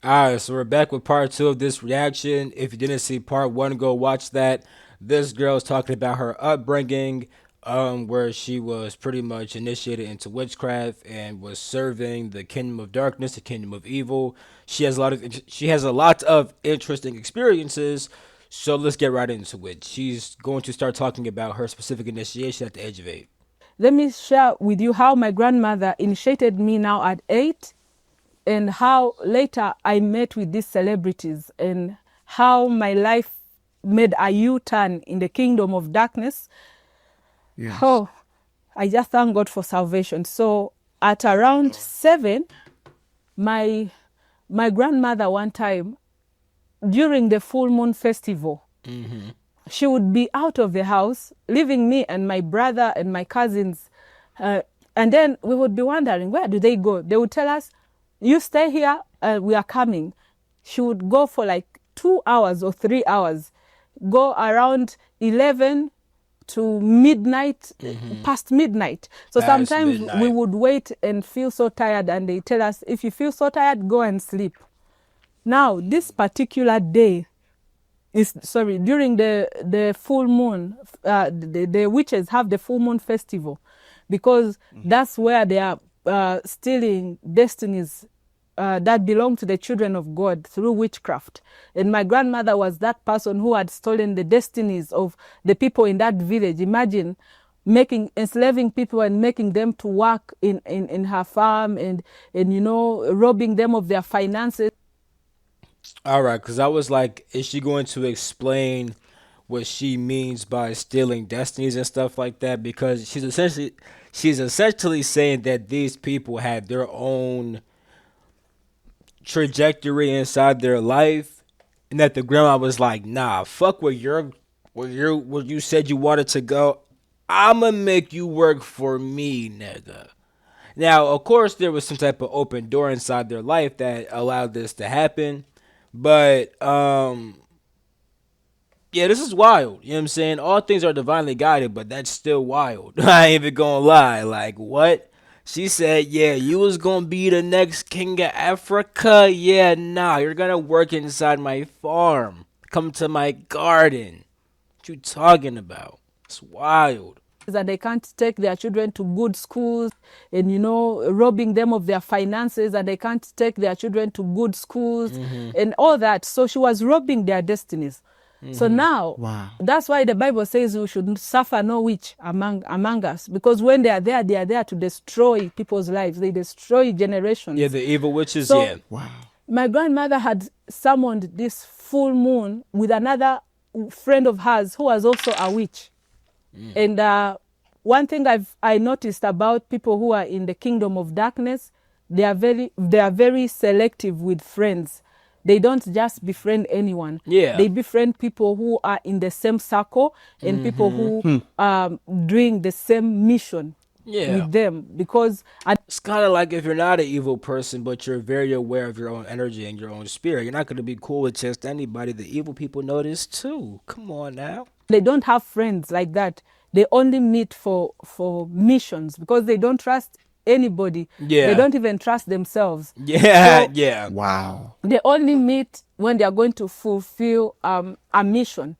Alright, so we're back with part two of this reaction. If you didn't see part one, go watch that. This girl's talking about her upbringing, where she was pretty much initiated into witchcraft and was serving the kingdom of darkness, the kingdom of evil. She has a lot of interesting experiences. So let's get right into it. She's going to start talking about her specific initiation at the age of 8. Let me share with you how my grandmother initiated me now at 8, and how later I met with these celebrities, and how my life made a U-turn in the kingdom of darkness. Yes. Oh, I just thank God for salvation. So at around 7, my my grandmother one time during the full moon festival, she would be out of the house, leaving me and my brother and my cousins. And then we would be wondering, where do they go? They would tell us, you stay here, we are coming. She would go for like 2 hours or 3 hours, go around 11 to midnight, past midnight. So Past sometimes we midnight. would wait and feel so tired, and they tell us, if you feel so tired, go and sleep. Now, this particular day, is sorry, during the full moon, the witches have the full moon festival, because that's where they are stealing destinies that belong to the children of God through witchcraft. And my grandmother was that person who had stolen the destinies of the people in that village. Imagine making enslaving people and making them to work in her farm, and robbing them of their finances. All right, because I was like, is she going to explain what she means by stealing destinies and stuff like that? Because she's essentially saying that these people had their own trajectory inside their life, and that the grandma was like, nah, fuck where you said you wanted to go. I'ma make you work for me, nigga. Now, of course, there was some type of open door inside their life that allowed this to happen, but yeah, this is wild. You know what I'm saying? All things are divinely guided, but that's still wild. I ain't even gonna lie. Like, what? She said, yeah, you was gonna be the next king of Africa. Yeah, nah, you're gonna work inside my farm. Come to my garden. What you talking about? It's wild. And they can't take their children to good schools, and robbing them of their finances, and they can't take their children to good schools and all that. So she was robbing their destinies. So now, Wow. that's why the Bible says we should suffer no witch among us, because when they are there to destroy people's lives. They destroy Yeah, generations. the evil witches, So yeah. Wow. my grandmother had summoned this full moon with another friend of hers who was also a witch. And one thing I noticed about people who are in the kingdom of darkness, they are very selective with friends. They don't just befriend anyone. Yeah. They befriend people who are in the same circle, and people who are doing the same mission Yeah. with them. Because It's kind of like if you're not an evil person, but you're very aware of your own energy and your own spirit, you're not going to be cool with just anybody. The evil people know this too. Come on now. they don't have friends like that. They only meet for missions, because they don't trust anybody. They Yeah. don't even trust themselves. Yeah. So Yeah. Wow. they only meet when they are going to fulfill a mission.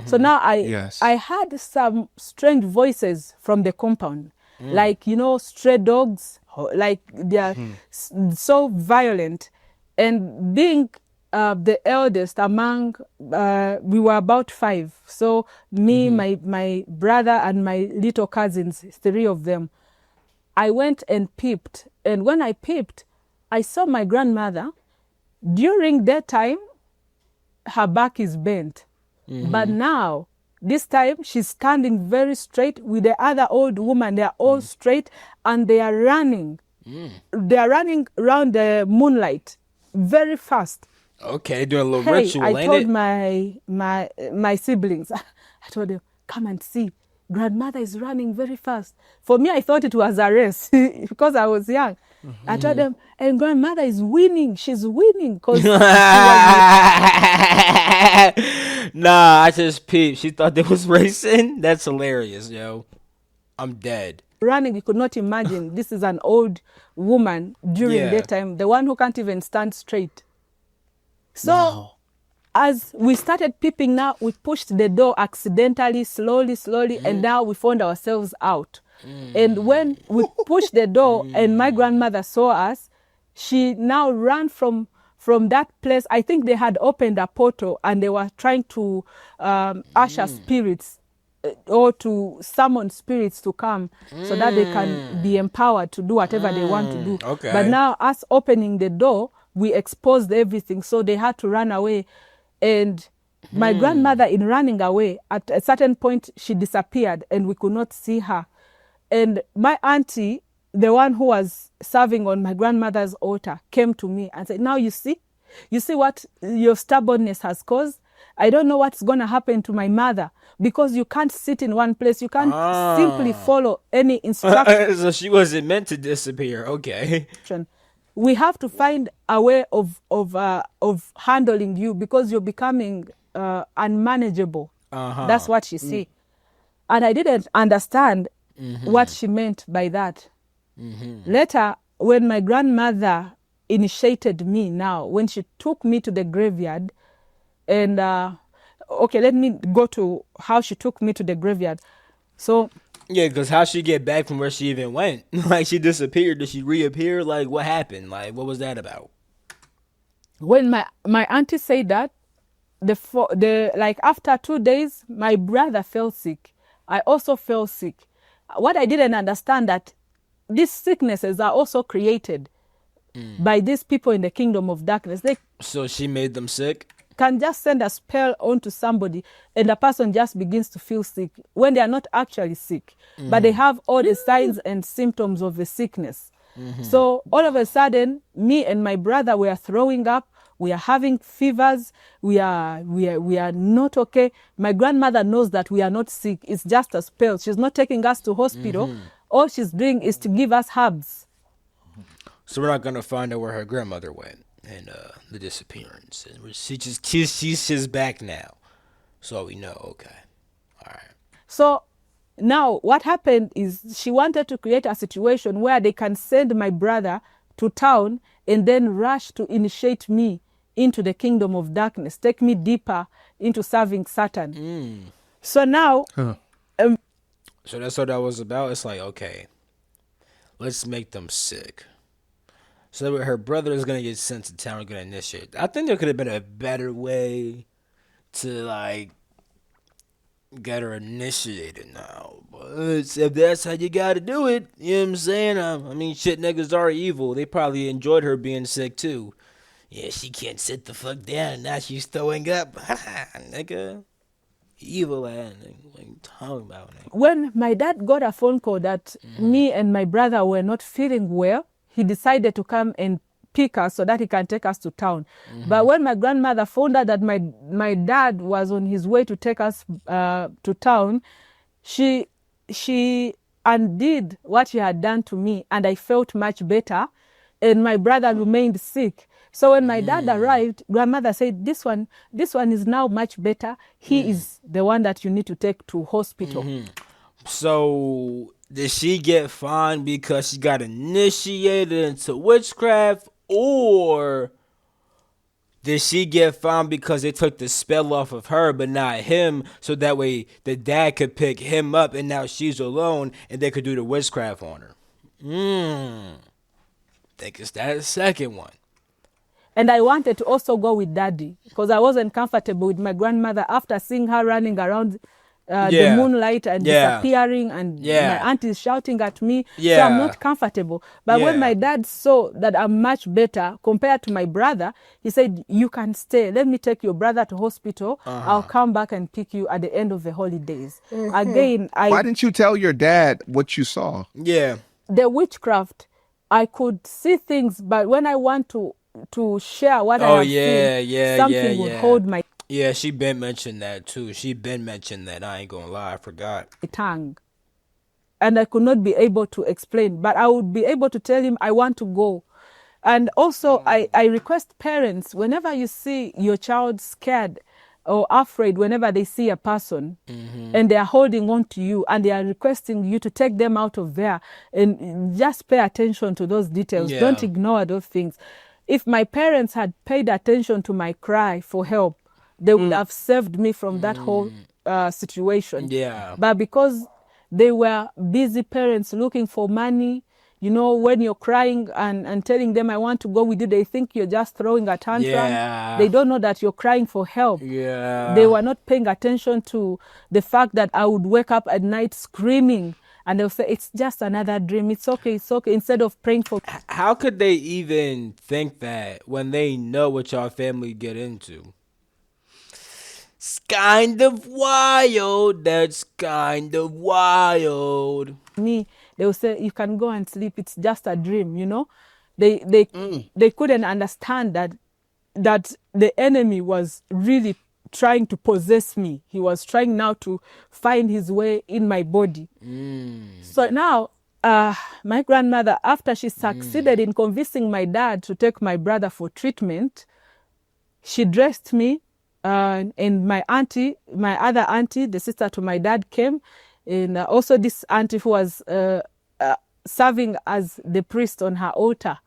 So now I Yes. had some strange voices from the compound, like stray dogs, like they are so violent. And being the eldest among, we were about 5. So me, my brother, and my little cousins, 3 of them. I went and peeped, and when I peeped, I saw my grandmother. During that time, her back is bent. But now, this time, she's standing very straight with the other old woman. They are all straight, and they are running. They are running around the moonlight very fast. Okay, doing a little Hey, I ritual, ain't told it? my siblings, I told them, come and see. Grandmother is running very fast. For me, I thought it was a race because I was young. I told them, and grandmother is winning. She's winning because she was Nah, I just peeped. She thought they was racing. That's hilarious, yo. I'm dead. running. You could not imagine. This is an old woman during Yeah. that time, the one who can't even stand straight. So Wow. as we started peeping now, we pushed the door accidentally, slowly, and now we found ourselves out. And when we pushed the door and my grandmother saw us, she now ran from that place. I think they had opened a portal and they were trying to usher spirits or to summon spirits to come so that they can be empowered to do whatever they want to do. Okay. But now us opening the door, we exposed everything, so they had to run away. And my grandmother, in running away, at a certain point she disappeared and we could not see her. And my auntie, the one who was serving on my grandmother's altar, came to me and said, now you see what your stubbornness has caused? I don't know what's going to happen to my mother, because you can't sit in one place. You can't simply follow any instruction. So she wasn't meant to disappear. Okay. We have to find a way of handling you, because you're becoming unmanageable. That's what she said. And I didn't understand what she meant by that. Later, when my grandmother initiated me now, when she took me to the graveyard, and okay, let me go to how she took me to the graveyard. So Yeah, because how she get back from where she even went? Like, she disappeared. Did she reappear? Like, what happened? Like, what was that about? when my auntie said that, like after 2 days, my brother fell sick. I also fell sick. What I didn't understand, that these sicknesses are also created by these people in the kingdom of darkness. They So she made them sick? can just send a spell onto somebody and the person just begins to feel sick when they are not actually sick, but they have all the signs and symptoms of the sickness. So all of a sudden, me and my brother, we are throwing up, we are having fevers, we are not okay. My grandmother knows that we are not sick. It's just a spell. She's not taking us to hospital. All she's doing is to give us herbs. So we're not going to find out where her grandmother went and the disappearance. And she's just back now. So we know. Okay. All right. So now what happened is she wanted to create a situation where they can send my brother to town and then rush to initiate me into the kingdom of darkness, take me deeper into serving Satan. So now, So that's what that was about. It's like, okay, let's make them sick. So that her brother is going to get sent to town and going to initiate. I think there could have been a better way to, like, get her initiated now. But if that's how you got to do it, you know what I'm saying? I mean, shit, niggas are evil. They probably enjoyed her being sick, too. Yeah, she can't sit the fuck down, and now she's throwing up. Nigga. Evil ass nigga. What you talking about, nigga? when my dad got a phone call that me and my brother were not feeling well, he decided to come and pick us so that he can take us to town. But when my grandmother found out that my dad was on his way to take us to town, she undid what she had done to me, and I felt much better, and my brother remained sick. So when my dad arrived, grandmother said, this one is now much better. He is the one that you need to take to hospital. So, did she get fined because she got initiated into witchcraft, or did she get fined because they took the spell off of her but not him, so that way the dad could pick him up and now she's alone and they could do the witchcraft on her? Think it's that second one. And I wanted to also go with daddy because I wasn't comfortable with my grandmother after seeing her running around the moonlight and disappearing, and my aunt is shouting at me. So I'm not comfortable. But when my dad saw that I'm much better compared to my brother, he said, you can stay. Let me take your brother to hospital. I'll come back and pick you at the end of the holidays. Again, Why didn't you tell your dad what you saw? Yeah. The witchcraft, I could see things, but when I want to share what I have seen, something would hold my Yeah, she been mentioned that too. She been mentioned that. I ain't gonna lie, I forgot. tongue. And I could not be able to explain, but I would be able to tell him I want to go. And also, I request parents, whenever you see your child scared or afraid, whenever they see a person and they are holding on to you and they are requesting you to take them out of there, and just pay attention to those details. Don't ignore those things. if my parents had paid attention to my cry for help, they would have saved me from that whole situation. Yeah. But because they were busy parents looking for money, you know, when you're crying and telling them, I want to go with you, they think you're just throwing a tantrum. Yeah. They don't know that you're crying for help. Yeah. They were not paying attention to the fact that I would wake up at night screaming, and they'll say, it's just another dream. It's okay. It's okay. Instead of praying for. How could they even think that when they know what y'all family get into? It's kind of wild. That's kind of wild. Me, they will say, you can go and sleep. It's just a dream, you know. They couldn't understand that the enemy was really trying to possess me. He was trying now to find his way in my body. So now, my grandmother, after she succeeded in convincing my dad to take my brother for treatment, she dressed me, and my auntie, my other auntie, the sister to my dad, came, and also this auntie who was serving as the priest on her altar.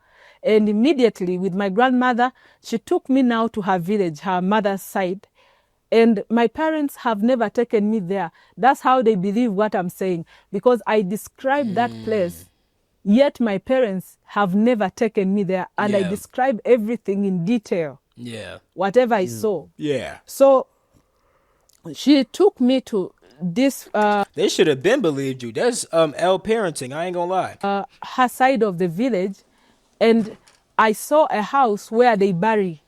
And immediately with my grandmother, she took me now to her village, her mother's side. And my parents have never taken me there. That's how they believe what I'm saying. Because I describe that place, yet my parents have never taken me there. And I Yeah. describe everything in detail, Yeah. whatever I saw. Yeah. So she took me to this, They should have been believed you. That's L parenting. I ain't gonna lie. her side of the village. And I saw a house where they bury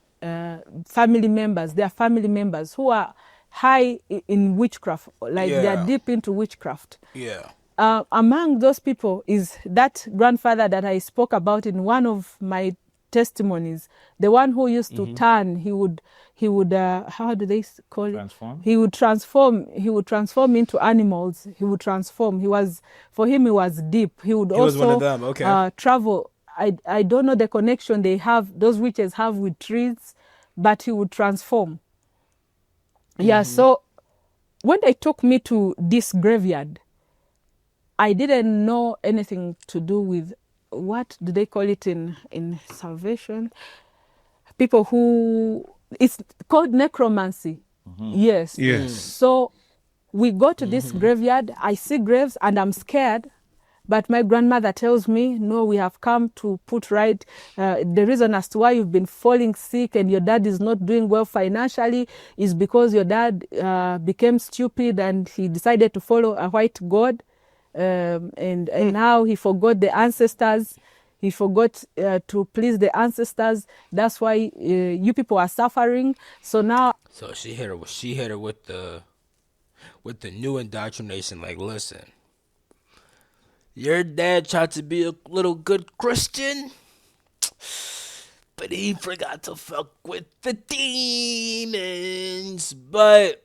family members, their family members who are high in witchcraft, like they Yeah. are deep into witchcraft. Yeah. Among those people is that grandfather that I spoke about in one of my testimonies, the one who used to turn. He would how do they call it? Transform? He would transform into animals. He would transform. For him, he was deep. He would He also was one of them, okay. travel. I don't know the connection those witches have with trees, but he would transform. Yeah, so when they took me to this graveyard, I didn't know anything to do with, what do they call it in salvation? People who, it's called necromancy. Yes. Yes. So we go to this graveyard. I see graves and I'm scared. But my grandmother tells me, no, we have come to put right the reason as to why you've been falling sick and your dad is not doing well financially is because your dad became stupid and he decided to follow a white god. And now he forgot the ancestors. He forgot to please the ancestors. That's why you people are suffering. So now, So she hit her with the new indoctrination. Like, listen, your dad tried to be a little good Christian, but he forgot to fuck with the demons. But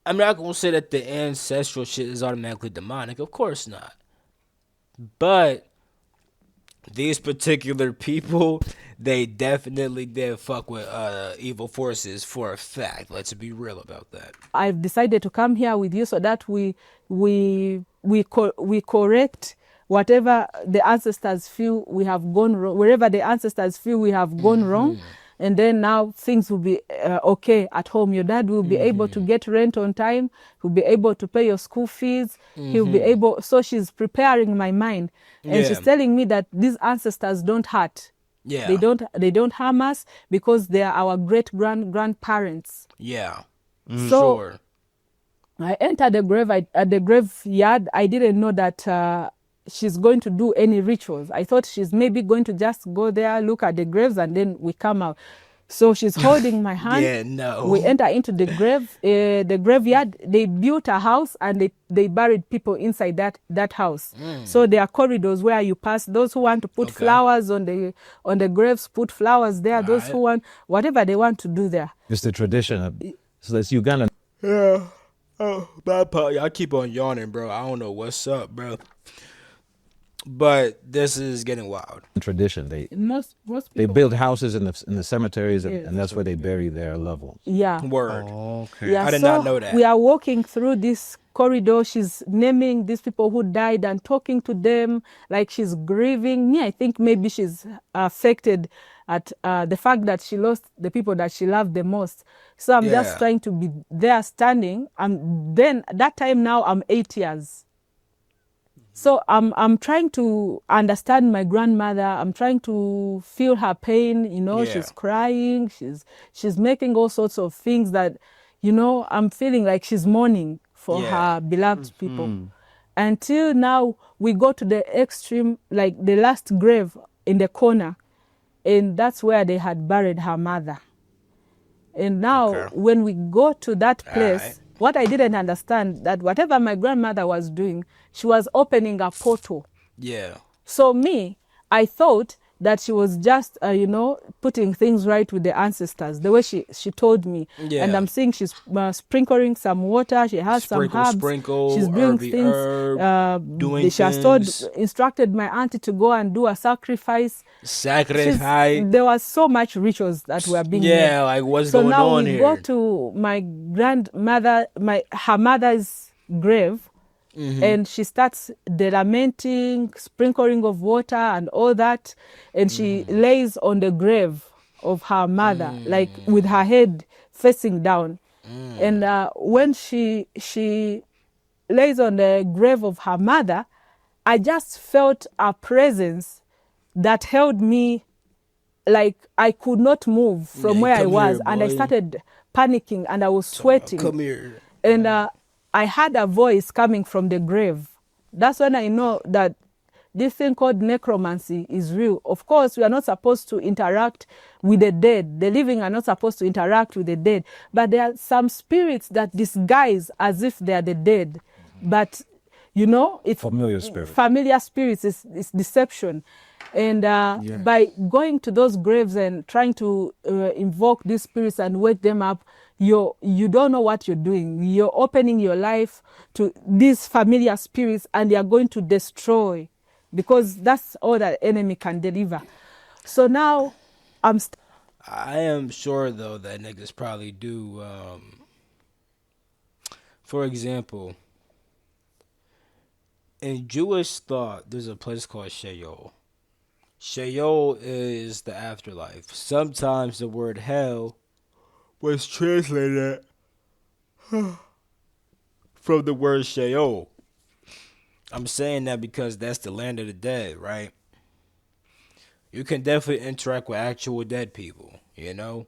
I'm not gonna say that the ancestral shit is automatically demonic. Of course not. But these particular people, they definitely did fuck with evil forces for a fact. Let's be real about that. I've decided to come here with you so that we correct whatever the ancestors feel we have gone wrong, wherever the ancestors feel we have gone wrong. And then now things will be okay at home. Your dad will be able to get rent on time. He'll be able to pay your school fees. He'll be able. So she's preparing my mind, and Yeah. she's telling me that these ancestors don't hurt. Yeah. They don't harm us because they are our great grandparents. Yeah. So Sure. I entered the graveyard. I didn't know that she's going to do any rituals. I thought she's maybe going to just go there, look at the graves, and then we come out. So she's holding my hand. Yeah, no. We enter into the graveyard. They built a house and they buried people inside that house. So there are corridors where you pass. Those who want to put flowers on the graves, put flowers there. Those who want whatever they want to do there. It's the tradition. So it's Ugandan Yeah. Oh, bad part. Y'all keep on yawning, bro. I don't know what's up, bro. But this is getting wild. tradition. Most They people. build houses in the cemeteries, Yes. and that's where they bury their loved ones. Yeah. Word. Okay. Yeah, I did so not know that. we are walking through this corridor. She's naming these people who died and talking to them like she's grieving. Me, I think maybe she's affected at the fact that she lost the people that she loved the most. So I'm Yeah. just trying to be there standing. Then that time now I'm 8 years. So I'm trying to understand my grandmother. I'm trying to feel her pain. You know, Yeah. she's crying. She's making all sorts of things that, you know, I'm feeling like she's mourning for Yeah. her beloved people. Until now, we go to the extreme, like the last grave in the corner, and that's where they had buried her mother. And now, Okay. when we go to that place, Alright. what I didn't understand, that whatever my grandmother was doing, she was opening a portal. Yeah. So me, I thought that she was just, you know, putting things right with the ancestors, the way she told me. Yeah. And I'm seeing she's sprinkling some water. She has some herbs. Sprinkle, She's doing herby things. doing She has told, things. instructed my auntie to go and do a sacrifice. Sacrifice. There was so much rituals that were being made. Yeah, like what's So going now on we here? go to my grandmother, her mother's grave, and she starts the lamenting, sprinkling of water and all that, and she lays on the grave of her mother, like with her head facing down. And when she lays on the grave of her mother, I just felt a presence that held me, like I could not move from Yeah, where I come was, here, and I boy. started panicking and I was sweating. Come here. And I had a voice coming from the grave. That's when I know that this thing called necromancy is real. Of course, we are not supposed to interact with the dead. The living are not supposed to interact with the dead. But there are some spirits that disguise as if they are the dead. But, you know, it's Familiar spirit. familiar spirits is deception. And by going to those graves and trying to invoke these spirits and wake them up, you don't know what you're doing. You're opening your life to these familiar spirits, and they are going to destroy, because that's all that enemy can deliver. So now I am sure though that niggas probably do. For example, in Jewish thought, there's a place called Sheol. Sheol is the afterlife. Sometimes the word hell was translated from the word Sheol. I'm saying that because that's the land of the dead, right? You can definitely interact with actual dead people, you know?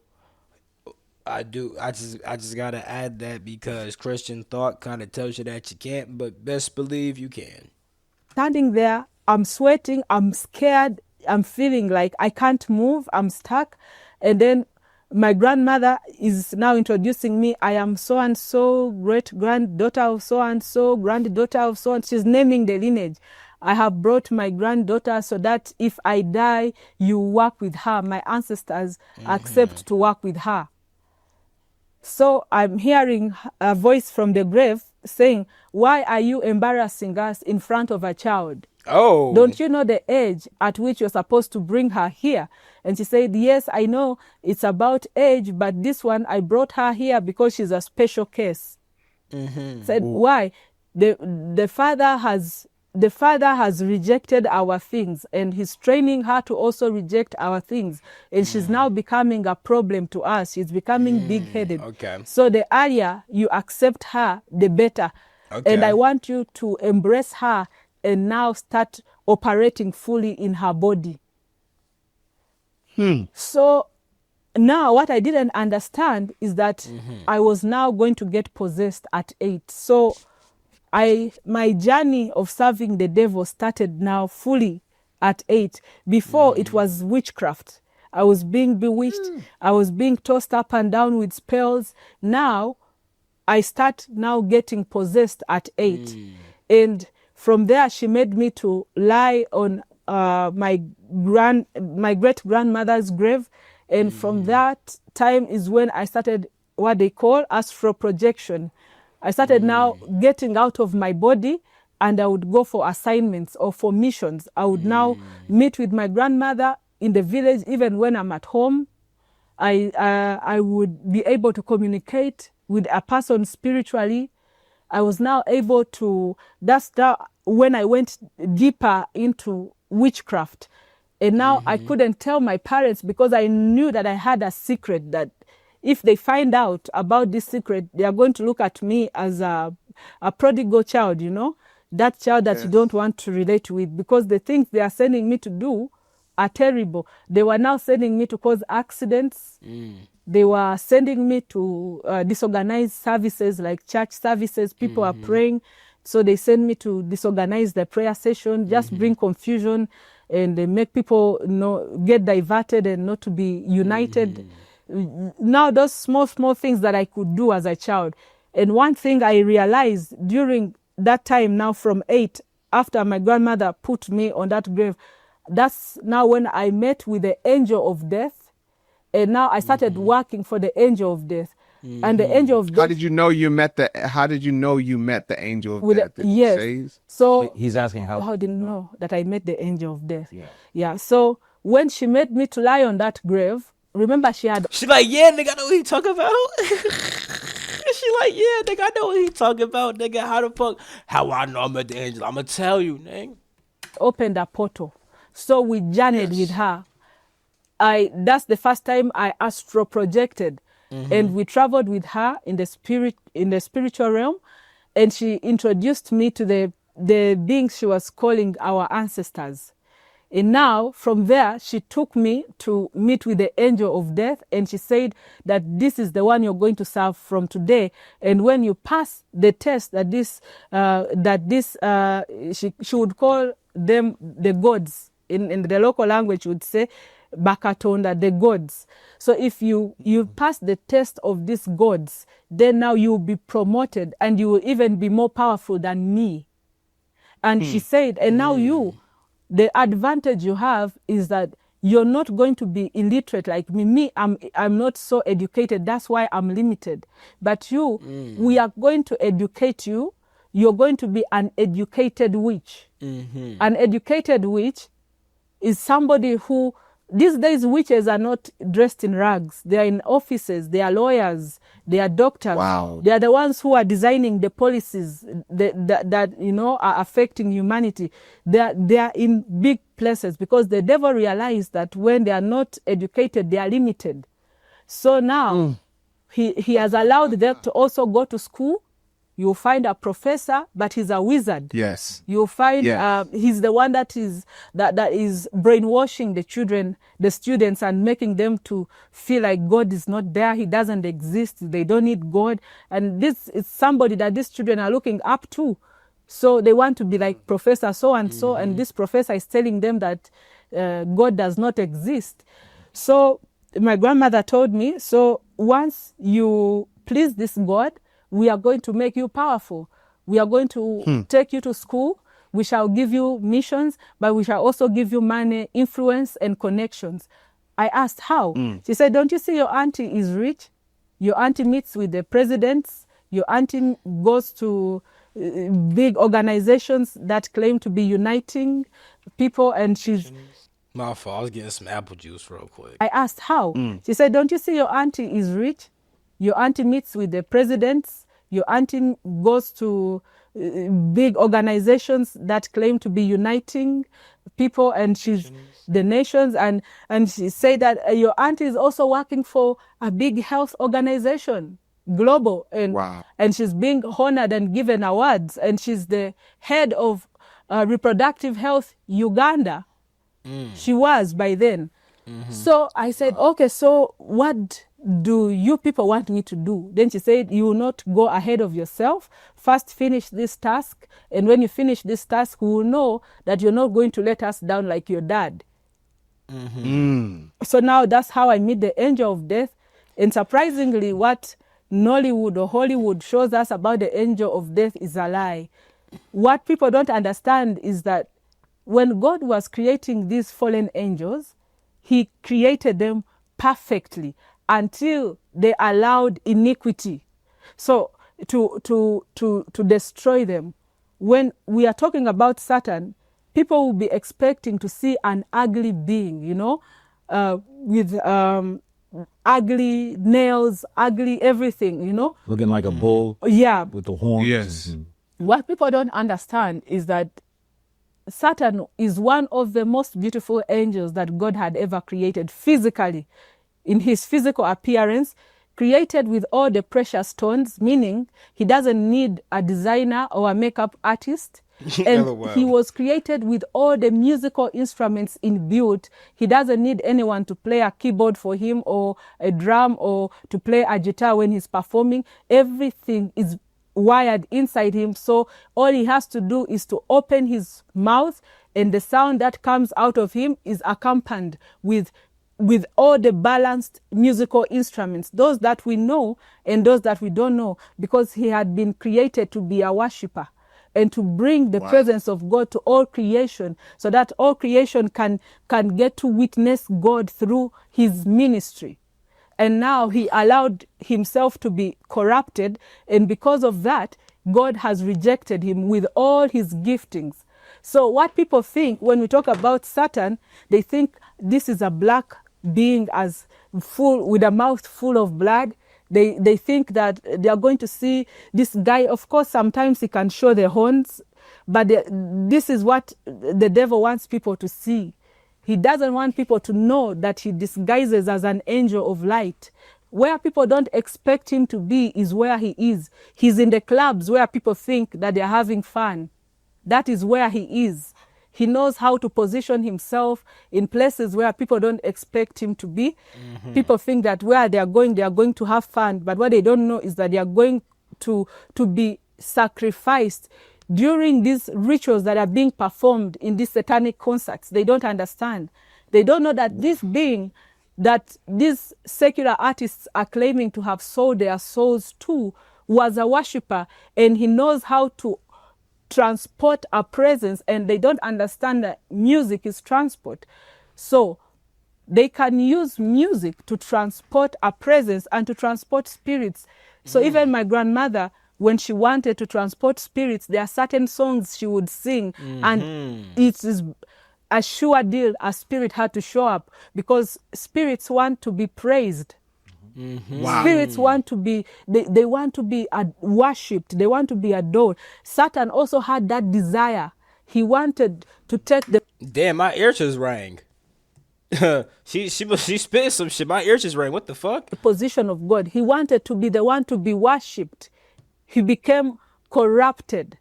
I do. I just gotta add that because Christian thought kind of tells you that you can't, but best believe you can. standing there, I'm sweating, I'm scared, I'm feeling like I can't move, I'm stuck. And then my grandmother is now introducing me. I am so and so, great granddaughter of so and so, granddaughter of so and so. She's naming the lineage. I have brought my granddaughter so that if I die, you work with her. My ancestors accept to work with her. So I'm hearing a voice from the grave saying, "Why are you embarrassing us in front of a child? Oh, Don't you know the age at which you're supposed to bring her here?" And she said, "Yes, I know it's about age, but this one, I brought her here because she's a special case." Said, "Why? The father has rejected our things, and he's training her to also reject our things. And she's now becoming a problem to us. She's becoming big-headed. okay. So the earlier you accept her, the better. Okay. And I want you to embrace her and now start operating fully in her body." So now what I didn't understand is that I was now going to get possessed at 8. So my journey of serving the devil started now fully at 8. Before it was witchcraft. I was being bewitched. I was being tossed up and down with spells. Now I start now getting possessed at 8. And from there she made me to lie on my great grandmother's grave. And from that time is when I started what they call astral projection. I started now getting out of my body, and I would go for assignments or for missions. I would now meet with my grandmother in the village. Even when I'm at home, I would be able to communicate with a person spiritually. I was now able to, when I went deeper into witchcraft. And now I couldn't tell my parents because I knew that I had a secret that if they find out about this secret, they are going to look at me as a prodigal child, you know, that child that you don't want to relate with, because the things they are sending me to do are terrible. They were now sending me to cause accidents. They were sending me to disorganized services like church services. People are praying. So they send me to disorganize the prayer session, just bring confusion, and they make people get diverted and not to be united. Now those small things that I could do as a child. And one thing I realized during that time, now from 8, after my grandmother put me on that grave, that's now when I met with the angel of death. And now I started working for the angel of death. And the angel of death. How did you know you met the angel of with death? the, Did it yes. say? So He's asking how. how did you know that I met the angel of death? Yeah. Yeah. So when she made me to lie on that grave, remember she had She like, yeah, nigga, I know what he talking about. She like, yeah, nigga, I know what he talking about, nigga. How the fuck? How I know I met the angel? I'ma tell you, nigga. opened a portal. So we journeyed with her. That's the first time I astro projected. And we traveled with her in the spiritual realm, and she introduced me to the beings she was calling our ancestors. And now from there she took me to meet with the angel of death, and she said that this is the one you're going to serve from today, and when you pass the test she would call them the gods. In the local language would say Bakatonda, the gods. So if you pass the test of these gods, then now you will be promoted and you will even be more powerful than me. And she said, and now the advantage you have is that you're not going to be illiterate like me. I'm not so educated. That's why I'm limited. But we are going to educate you. You're going to be an educated witch. An educated witch is somebody who, these days witches are not dressed in rags. They are in offices. They are lawyers. They are doctors. Wow. They are the ones who are designing the policies that are affecting humanity. They are in big places because the devil realized that when they are not educated, they are limited. So now he has allowed them to also go to school. You'll find a professor, but he's a wizard. Yes. You'll find Yes. he's the one that is brainwashing the children, the students, and making them to feel like God is not there. He doesn't exist. They don't need God. And this is somebody that these children are looking up to. So they want to be like Professor so-and-so, and this professor is telling them that God does not exist. So my grandmother told me, so once you please this God, we are going to make you powerful. We are going to take you to school. We shall give you missions, but we shall also give you money, influence, and connections. I asked how. She said, don't you see your auntie is rich? Your auntie meets with the presidents. Your auntie goes to big organizations that claim to be uniting people, and she's... My fault. I was getting some apple juice real quick. I asked how. She said, don't you see your auntie is rich? Your auntie meets with the presidents. Your auntie goes to big organizations that claim to be uniting people, and she's the nations. And she said that your auntie is also working for a big health organization, global, and Wow. and she's being honored and given awards. And she's the head of reproductive health Uganda. She was by then. So I said, okay, so what do you people want me to do? Then she said, you will not go ahead of yourself. First finish this task. And when you finish this task, we will know that you're not going to let us down like your dad. So now that's how I meet the angel of death. And surprisingly, what Nollywood or Hollywood shows us about the angel of death is a lie. What people don't understand is that when God was creating these fallen angels, he created them perfectly until they allowed iniquity. So to destroy them. When we are talking about Satan, people will be expecting to see an ugly being, with ugly nails, ugly everything, Looking like a bull Yeah. with the horns. Yes. Mhm. What people don't understand is that Satan is one of the most beautiful angels that God had ever created physically, in his physical appearance, created with all the precious stones, meaning he doesn't need a designer or a makeup artist. And LOL. he was created with all the musical instruments inbuilt. He doesn't need anyone to play a keyboard for him or a drum or to play a guitar when he's performing. Everything is wired inside him. So all he has to do is to open his mouth, and the sound that comes out of him is accompanied with all the balanced musical instruments, those that we know and those that we don't know, because he had been created to be a worshiper and to bring the presence of God to all creation, so that all creation can get to witness God through his ministry. And now he allowed himself to be corrupted, and because of that, God has rejected him with all his giftings. So what people think when we talk about Satan, they think this is a black being as full, with a mouth full of blood. They think that they are going to see this guy. Of course, sometimes he can show the horns, but this is what the devil wants people to see. He doesn't want people to know that he disguises as an angel of light. Where people don't expect him to be is where he is. He's in the clubs where people think that they're having fun. That is where he is. He knows how to position himself in places where people don't expect him to be. Mm-hmm. People think that where they are going to have fun. But what they don't know is that they are going to be sacrificed during these rituals that are being performed in these satanic concerts. They don't understand. They don't know that this being that these secular artists are claiming to have sold their souls to was a worshiper, and he knows how to transport a presence, and they don't understand that music is transport. So they can use music to transport a presence and to transport spirits. So even my grandmother, when she wanted to transport spirits, there are certain songs she would sing, and it is a sure deal a spirit had to show up, because spirits want to be praised. Wow. Spirits want to be, they want to be worshipped, they want to be adored. Satan also had that desire. He wanted to take the Damn, my ear just rang. she spit some shit. My ear just rang. What the fuck? position of God. He wanted to be the one to be worshipped. He became corrupted.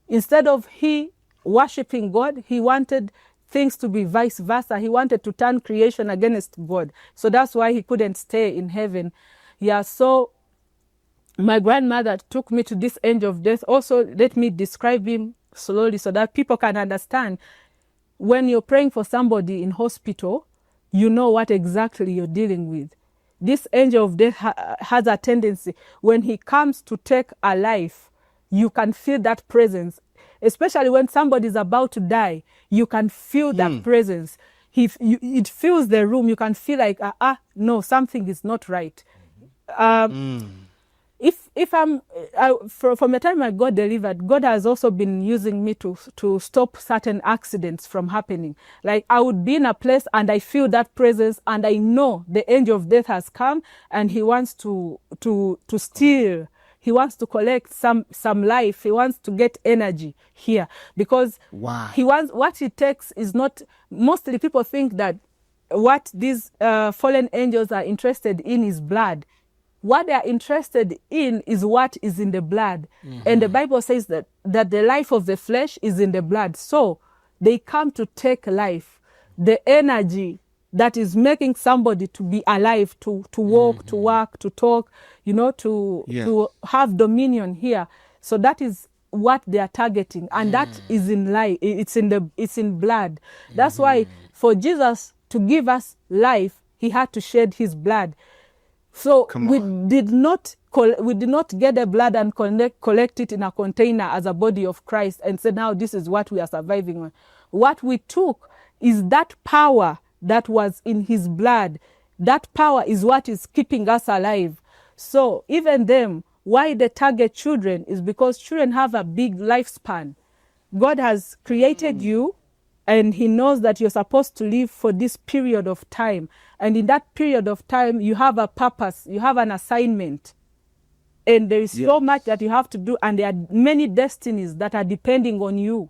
Instead of he worshiping God, he wanted things to be vice versa. He wanted to turn creation against God. So that's why he couldn't stay in heaven. Yeah, so my grandmother took me to this angel of death. Also, let me describe him slowly so that people can understand. When you're praying for somebody in hospital, you know what exactly you're dealing with. This angel of death has a tendency, when he comes to take a life, you can feel that presence. Especially when somebody is about to die, you can feel that presence. It fills the room. You can feel like, no, something is not right. If I'm from the time I got delivered, God has also been using me to stop certain accidents from happening. Like I would be in a place and I feel that presence, and I know the angel of death has come and he wants to steal. He wants to collect some life. He wants to get energy here, because he wants, what he takes is not, mostly people think that what these fallen angels are interested in is blood. What they are interested in is what is in the blood. And the Bible says that the life of the flesh is in the blood. So they come to take life. The energy that is making somebody to be alive, to walk, to work, to talk, to have dominion here. So that is what they are targeting, and that is in life. It's in blood. That's why for Jesus to give us life, he had to shed his blood. So we did not get the blood and collect it in a container as a body of Christ and say, now this is what we are surviving on. What we took is that power that was in his blood. That power is what is keeping us alive. So even them, why they target children is because children have a big lifespan. God has created you, and he knows that you're supposed to live for this period of time. And in that period of time, you have a purpose, you have an assignment. And there is so much that you have to do, and there are many destinies that are depending on you.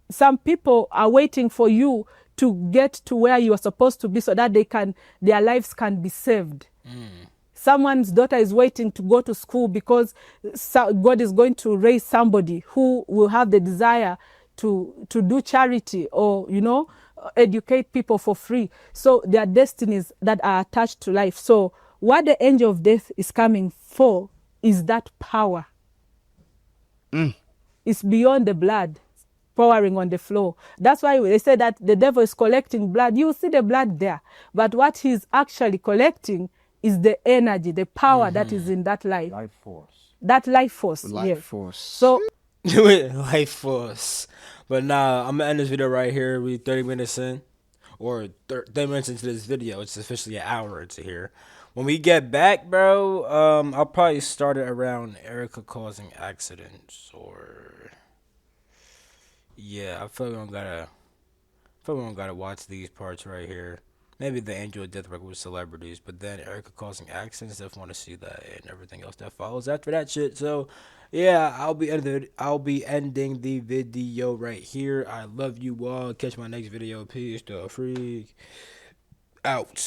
some people are waiting for you to get to where you are supposed to be so that their lives can be saved. Someone's daughter is waiting to go to school because God is going to raise somebody who will have the desire to do charity or, educate people for free. So there are destinies that are attached to life. So what the angel of death is coming for is that power. It's beyond the blood pouring on the floor. That's why they say that the devil is collecting blood. You see the blood there. But what he's actually collecting is the energy, the power that is in that life. Life force. That life force. Life yes. force. So Life force. But nah, I'm gonna end this video right here. We 30 minutes in, or 30 minutes into this video. It's officially an hour into here. When we get back, bro, I'll probably start it around Erica causing accidents, or yeah, I feel like we don't gotta watch these parts right here. Maybe the Angel of Death record with celebrities, but then Erica causing accidents. Definitely want to see that and everything else that follows after that shit. So, yeah, I'll be ending the video right here. I love you all. Catch my next video. Peace, the freak out.